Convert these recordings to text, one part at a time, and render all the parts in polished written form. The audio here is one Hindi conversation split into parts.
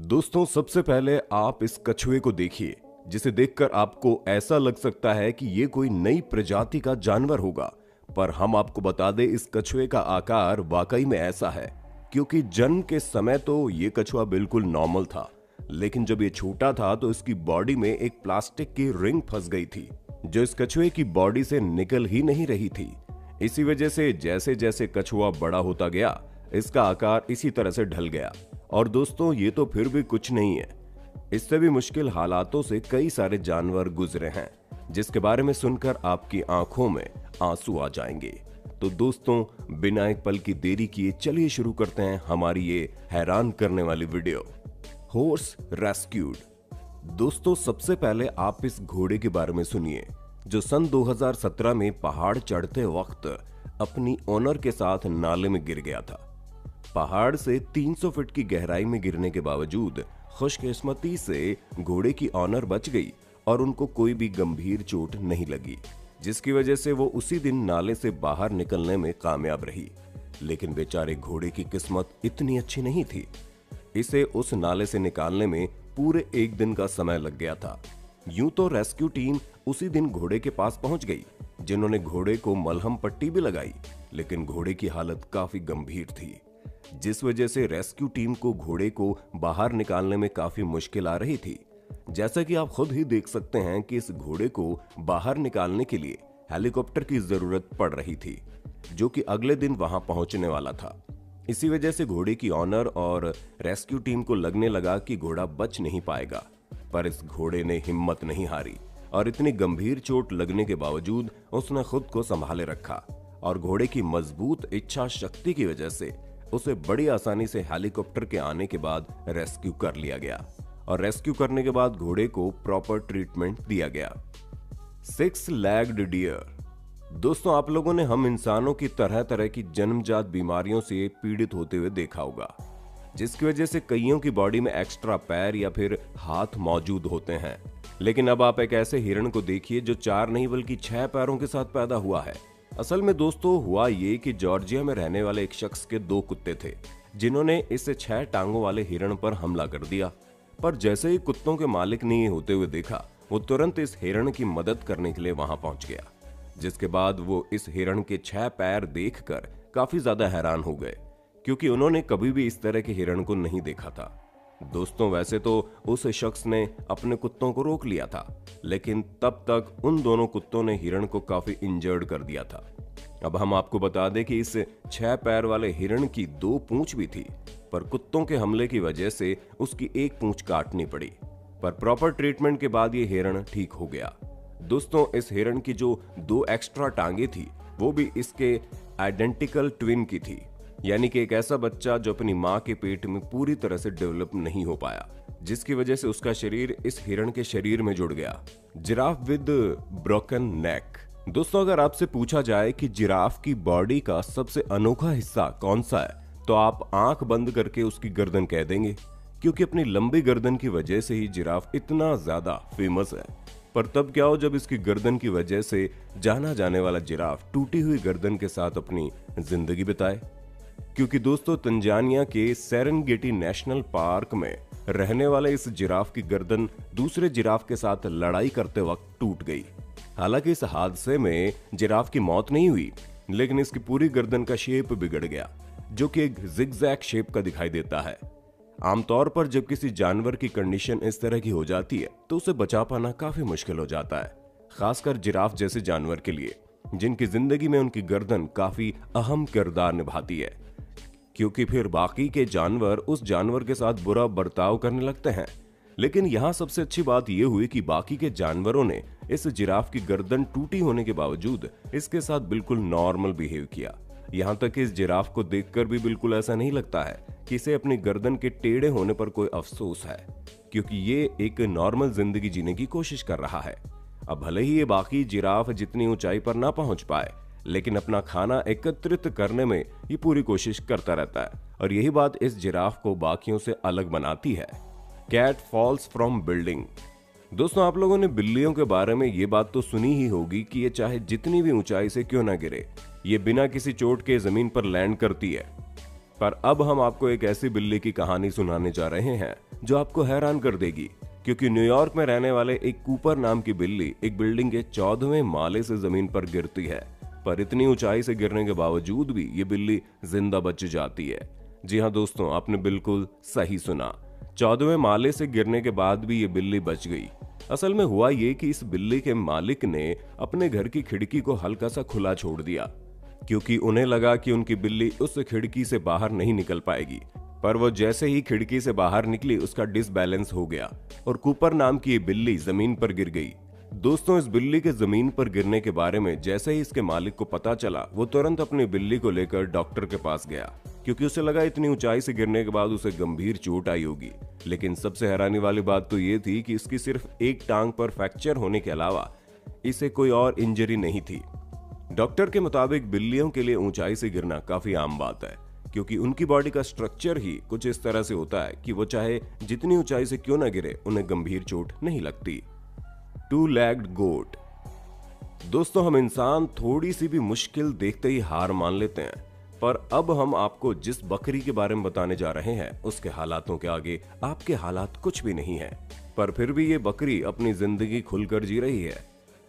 दोस्तों, सबसे पहले आप इस कछुए को देखिए, जिसे देखकर आपको ऐसा लग सकता है कि ये कोई नई प्रजाति का जानवर होगा। पर हम आपको बता दें, इस कछुए का आकार वाकई में ऐसा है, क्योंकि जन्म के समय तो ये कछुआ बिल्कुल नॉर्मल था, लेकिन जब ये छोटा था तो इसकी बॉडी में एक प्लास्टिक की रिंग फंस गई थी, जो इस कछुए की बॉडी से निकल ही नहीं रही थी। इसी वजह से जैसे जैसे कछुआ बड़ा होता गया, इसका आकार इसी तरह से ढल गया। और दोस्तों, ये तो फिर भी कुछ नहीं है, इससे भी मुश्किल हालातों से कई सारे जानवर गुजरे हैं, जिसके बारे में सुनकर आपकी आंखों में आंसू आ जाएंगे। तो दोस्तों, बिना एक पल की देरी किए चलिए शुरू करते हैं हमारी ये हैरान करने वाली वीडियो। Horse rescued. दोस्तों, सबसे पहले आप इस घोड़े के बारे में सुनिए, जो सन 2017 में पहाड़ चढ़ते वक्त अपनी ओनर के साथ नाले में गिर गया था। पहाड़ से 300 फीट की गहराई में गिरने के बावजूद खुशकिस्मती से घोड़े की ऑनर बच गई और उनको कोई भी गंभीर चोट नहीं लगी, जिसकी वजह से वो उसी दिन नाले से बाहर निकलने में कामयाब रही। लेकिन बेचारे घोड़े की किस्मत इतनी अच्छी नहीं थी। इसे उस नाले से निकालने में पूरे एक दिन का समय लग गया था। यूं तो रेस्क्यू टीम उसी दिन घोड़े के पास पहुंच गई, जिन्होंने घोड़े को मलहम पट्टी भी लगाई, लेकिन घोड़े की हालत काफी गंभीर थी, जिस वजह से रेस्क्यू टीम को घोड़े को बाहर निकालने में काफी मुश्किल आ रही थी। जैसा कि आप खुद ही देख सकते हैं कि इस घोड़े को बाहर निकालने के लिए हेलीकॉप्टर की जरूरत पड़ रही थी, जो कि अगले दिन वहां पहुंचने वाला था। इसी वजह से घोड़े की ऑनर और रेस्क्यू टीम को लगने लगा कि घोड़ा बच नहीं पाएगा, पर इस घोड़े ने हिम्मत नहीं हारी और इतनी गंभीर चोट लगने के बावजूद उसने खुद को संभाले रखा और घोड़े की मजबूत इच्छा शक्ति की वजह से उसे बड़ी आसानी से हेलीकॉप्टर के आने के बाद रेस्क्यू कर लिया गया और रेस्क्यू करने के बाद घोड़े को प्रॉपर ट्रीटमेंट दिया गया। 6 लेग्ड डियर। दोस्तों, आप लोगों ने हम इंसानों की तरह तरह की जन्मजात बीमारियों से पीड़ित होते हुए देखा होगा, जिसकी वजह से कईयों की बॉडी में एक्स्ट्रा पैर या फिर हाथ मौजूद होते हैं। लेकिन अब आप एक ऐसे हिरण को देखिए जो 4 नहीं बल्कि 6 पैरों के साथ पैदा हुआ है। असल में दोस्तों, हुआ ये कि जॉर्जिया में रहने वाले एक शख्स के 2 कुत्ते थे, जिन्होंने इस 6 टांगों वाले हिरण पर हमला कर दिया। पर जैसे ही कुत्तों के मालिक ने ये होते हुए देखा, वो तुरंत इस हिरण की मदद करने के लिए वहां पहुंच गया, जिसके बाद वो इस हिरण के 6 पैर देखकर काफी ज्यादा हैरान हो गए, क्योंकि उन्होंने कभी भी इस तरह के हिरण को नहीं देखा था। दोस्तों, वैसे तो उस शख्स ने अपने कुत्तों को रोक लिया था, लेकिन तब तक उन दोनों कुत्तों ने हिरण को काफी इंजर्ड कर दिया था। अब हम आपको बता दें कि इस 6 पैर वाले हिरण की 2 पूंछ भी थी, पर कुत्तों के हमले की वजह से उसकी 1 पूंछ काटनी पड़ी। पर प्रॉपर ट्रीटमेंट के बाद ये हिरण ठीक हो गया। दोस्तों, इस हिरण की जो 2 एक्स्ट्रा टांगे थी, वो भी इसके आइडेंटिकल ट्विन की थी, यानी कि एक ऐसा बच्चा जो अपनी मां के पेट में पूरी तरह से डेवलप नहीं हो पाया, जिसकी वजह से उसका शरीर इस हिरण के शरीर में जुड़ गया। जिराफ विद ब्रोकन नेक। दोस्तों, अगर आपसे पूछा जाए कि जिराफ की बॉडी का सबसे अनोखा हिस्सा कौन सा है, तो आप आंख बंद करके उसकी गर्दन कह देंगे, क्योंकि अपनी लंबी गर्दन की वजह से ही जिराफ इतना ज्यादा फेमस है। पर तब क्या हो जब इसकी गर्दन की वजह से जाना जाने वाला जिराफ टूटी हुई गर्दन के साथ अपनी जिंदगी बिताए। क्योंकि दोस्तों, तंजानिया के सेरेनगेटी नेशनल पार्क में रहने वाले इस जिराफ की गर्दन दूसरे जिराफ के साथ लड़ाई करते वक्त टूट गई। हालांकि इस हादसे में जिराफ की मौत नहीं हुई, लेकिन इसकी पूरी गर्दन का शेप बिगड़ गया, जो कि एक जिगजैग शेप का दिखाई देता है। आमतौर पर जब किसी जानवर की कंडीशन इस तरह की हो जाती है, तो उसे बचा पाना काफी मुश्किल हो जाता है, खासकर जिराफ जैसे जानवर के लिए, जिनकी जिंदगी में उनकी गर्दन काफी अहम किरदार निभाती है, क्योंकि फिर बाकी के जानवर उस जानवर के साथ बुरा बर्ताव करने लगते हैं। लेकिन यहाँ सबसे अच्छी बात यह हुई कि बाकी के जानवरों ने इस जिराफ की गर्दन टूटी होने के बावजूद इसके साथ बिल्कुल नॉर्मल बिहेव किया। यहाँ तक कि इस जिराफ को देखकर भी बिल्कुल ऐसा नहीं लगता है कि इसे अपनी गर्दन के टेढ़े होने पर कोई अफसोस है, क्योंकि ये एक नॉर्मल जिंदगी जीने की कोशिश कर रहा है। अब भले ही ये बाकी जिराफ जितनी ऊंचाई पर ना पहुंच पाए, लेकिन अपना खाना एकत्रित करने में ये पूरी कोशिश करता रहता है, और यही बात इस जिराफ को बाकियों से अलग बनाती है। Cat falls from building. दोस्तों, आप लोगों ने बिल्लियों के बारे में ये बात तो सुनी ही होगी कि ये चाहे जितनी भी ऊंचाई से क्यों ना गिरे, ये बिना किसी चोट के जमीन पर लैंड करती है। पर अब हम आपको एक ऐसी बिल्ली की कहानी सुनाने जा रहे हैं जो आपको हैरान कर देगी, क्योंकि न्यूयॉर्क में रहने वाले एक कूपर नाम की बिल्ली एक बिल्डिंग के 14वें माले से जमीन पर गिरती है, पर इतनी ऊंचाई से गिरने के बावजूद भी ये बिल्ली जिंदा बच जाती है। जी हाँ दोस्तों, आपने बिल्कुल सही सुना, 14वें माले से गिरने के बाद भी ये बिल्ली बच गई। असल में हुआ ये कि इस बिल्ली के मालिक ने अपने घर की खिड़की को हल्का सा खुला छोड़ दिया, क्योंकि उन्हें लगा कि उनकी बिल्ली उस खिड़की से बाहर नहीं निकल पाएगी। पर वो जैसे ही खिड़की से बाहर निकली, उसका डिसबैलेंस हो गया और कूपर नाम की ये बिल्ली जमीन पर गिर गई। दोस्तों, इस बिल्ली के जमीन पर गिरने के बारे में जैसे ही इसके मालिक को पता चला, वो तुरंत अपनी बिल्ली को लेकर डॉक्टर के पास गया, क्योंकि उसे लगा इतनी ऊंचाई से गिरने के बाद उसे गंभीर चोट आई होगी। लेकिन सबसे हैरानी वाली बात तो ये थी कि इसकी सिर्फ एक टांग पर फ्रैक्चर होने के अलावा इसे कोई और इंजरी नहीं थी। डॉक्टर के मुताबिक बिल्लियों के लिए ऊंचाई से गिरना काफी आम बात है, क्योंकि उनकी बॉडी का स्ट्रक्चर ही कुछ इस तरह से होता है कि वो चाहे जितनी ऊंचाई से क्यों ना गिरे, उन्हें गंभीर चोट नहीं लगती। टू लेग्ड गोट। दोस्तों, हम इंसान थोड़ी सी भी मुश्किल देखते ही हार मान लेते हैं, पर अब हम आपको जिस बकरी के बारे में बताने जा रहे हैं, उसके हालातों के आगे आपके हालात कुछ भी नहीं है। पर फिर भी ये बकरी अपनी जिंदगी खुलकर जी रही है।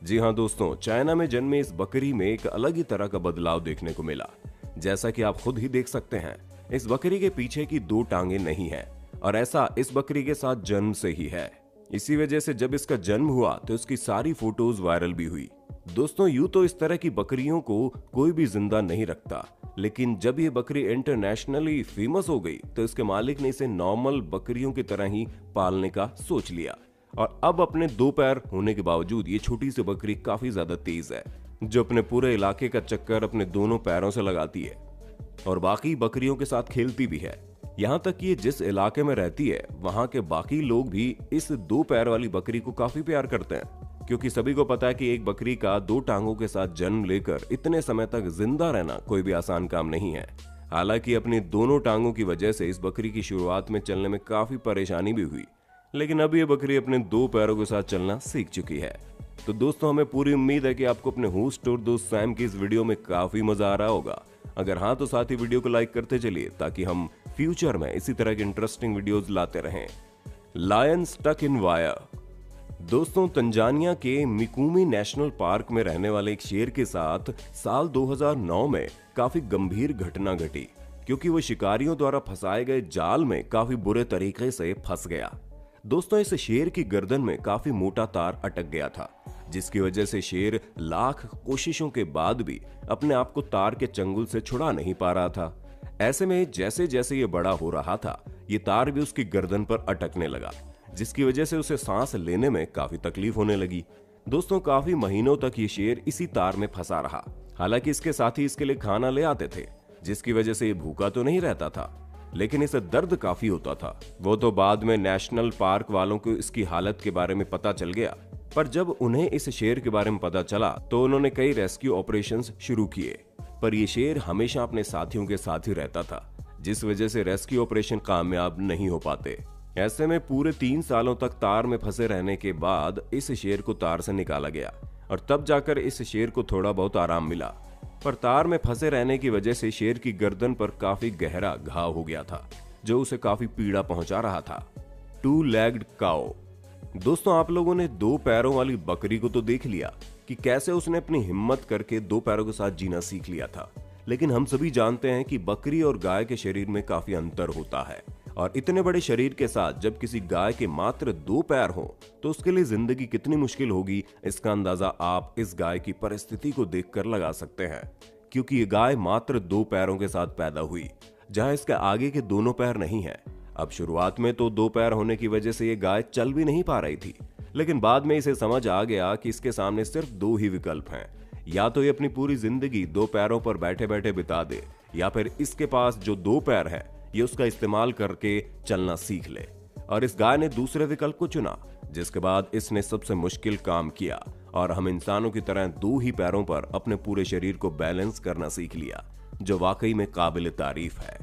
जी हाँ दोस्तों, चाइना में जन्मे इस बकरी में एक अलग ही तरह का बदलाव देखने को मिला। जैसा कि आप खुद ही देख सकते हैं, इस बकरी के पीछे की 2 टांगे नहीं है, और ऐसा इस बकरी के साथ जन्म से ही है। इसी वजह से जब इसका जन्म हुआ तो इसकी सारी फोटोज वायरल भी हुई। दोस्तों, यूं तो इस तरह की बकरियों को कोई भी जिंदा नहीं रखता, लेकिन जब ये बकरी इंटरनेशनली फेमस हो गई तो इसके मालिक ने इसे नॉर्मल बकरियों की तरह ही पालने का सोच लिया। और अब अपने 2 पैर होने के बावजूद ये छोटी सी बकरी काफी ज्यादा तेज है, जो अपने पूरे इलाके का चक्कर अपने दोनों पैरों से लगाती है और बाकी बकरियों के साथ खेलती भी है। यहाँ तक कि ये जिस इलाके में रहती है, वहाँ के बाकी लोग भी इस 2 पैर वाली बकरी को काफी प्यार करते हैं, क्योंकि सभी को पता है कि एक बकरी का 2 टांगों के साथ जन्म लेकर इतने समय तक जिंदा रहना कोई भी आसान काम नहीं है। हालांकि अपनी दोनों टांगों की वजह से इस बकरी की शुरुआत में चलने में काफी परेशानी भी हुई, लेकिन अब ये बकरी अपने 2 पैरों के साथ चलना सीख चुकी है। तो दोस्तों, हमें पूरी उम्मीद है कि आपको अपने होस्ट और दोस्त सैम की इस वीडियो में काफी मजा आ रहा होगा। अगर हाँ, तो साथ ही वीडियो को लाइक करते चलिए, ताकि हम फ्यूचर में इसी तरह की इंटरेस्टिंग वीडियोस लाते रहें। Lion stuck in wire. दोस्तों, तंजानिया के मिकुमी नेशनल पार्क में रहने वाले एक शेर के साथ साल 2009 में काफी गंभीर घटना घटी, क्योंकि वो शिकारियों द्वारा फंसाए गए जाल में काफी बुरे तरीके से फंस गया। दोस्तों, इस शेर की गर्दन में काफी मोटा तार अटक गया था, जिसकी वजह से शेर लाख कोशिशों के बाद भी अपने आप को तार के चंगुल से छुड़ा नहीं पा रहा था। ऐसे में जैसे जैसे ये बड़ा हो रहा था, ये तार भी उसकी गर्दन पर अटकने लगा, जिसकी वजह से उसे सांस लेने में काफी तकलीफ होने लगी। दोस्तों, काफी महीनों तक ये शेर इसी तार में फंसा रहा। हालांकि इसके साथी इसके लिए खाना ले आते थे, जिसकी वजह से ये भूखा तो नहीं रहता था, लेकिन इसे दर्द काफी होता था। वो तो बाद में नेशनल पार्क वालों को इसकी हालत के बारे में पता चल गया, पर जब उन्हें इस शेर के बारे में पता चला तो उन्होंने कई रेस्क्यू ऑपरेशंस शुरू किए, पर यह शेर हमेशा अपने साथियों के साथ ही रहता था, जिस वजह से रेस्क्यू ऑपरेशन कामयाब नहीं हो पाते। ऐसे में पूरे 3 सालों तक तार में फंसे रहने के बाद इस शेर को तार से निकाला गया, और तब जाकर इस शेर को थोड़ा बहुत आराम मिला। पर तार में फंसे रहने की वजह से शेर की गर्दन पर काफी गहरा घाव हो गया था, जो उसे काफी पीड़ा पहुंचा रहा था। 2 लेग्ड काउ। दोस्तों, आप लोगों ने 2 पैरों वाली बकरी को तो देख लिया कि कैसे उसने अपनी हिम्मत करके 2 पैरों के साथ जीना सीख लिया था, लेकिन हम सभी जानते हैं कि बकरी और गाय के शरीर में काफी अंतर होता है, और इतने बड़े शरीर के साथ जब किसी गाय के मात्र 2 पैर हो तो उसके लिए जिंदगी कितनी मुश्किल होगी, इसका अंदाजा आप इस गाय की परिस्थिति को देखकर लगा सकते हैं। क्योंकि ये गाय मात्र 2 पैरों के साथ पैदा हुई, जहां इसके आगे के दोनों पैर नहीं है। अब शुरुआत में तो 2 पैर होने की वजह से ये गाय चल भी नहीं पा रही थी, लेकिन बाद में इसे समझ आ गया कि इसके सामने सिर्फ 2 ही विकल्प हैं। या तो ये अपनी पूरी जिंदगी 2 पैरों पर बैठे बैठे बिता दे, या फिर इसके पास जो 2 पैर है ये उसका इस्तेमाल करके चलना सीख ले। और इस गाय ने दूसरे विकल्प को चुना, जिसके बाद इसने सबसे मुश्किल काम किया और हम इंसानों की तरह 2 ही पैरों पर अपने पूरे शरीर को बैलेंस करना सीख लिया, जो वाकई में काबिल तारीफ है।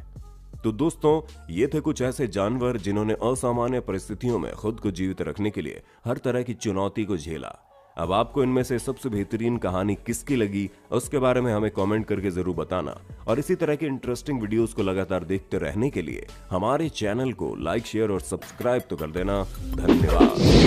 तो दोस्तों, ये थे कुछ ऐसे जानवर जिन्होंने असामान्य परिस्थितियों में खुद को जीवित रखने के लिए हर तरह की चुनौती को झेला। अब आपको इनमें से सबसे बेहतरीन कहानी किसकी लगी उसके बारे में हमें कमेंट करके जरूर बताना। और इसी तरह के इंटरेस्टिंग वीडियोस को लगातार देखते रहने के लिए हमारे चैनल को लाइक, शेयर और सब्सक्राइब तो कर देना। धन्यवाद।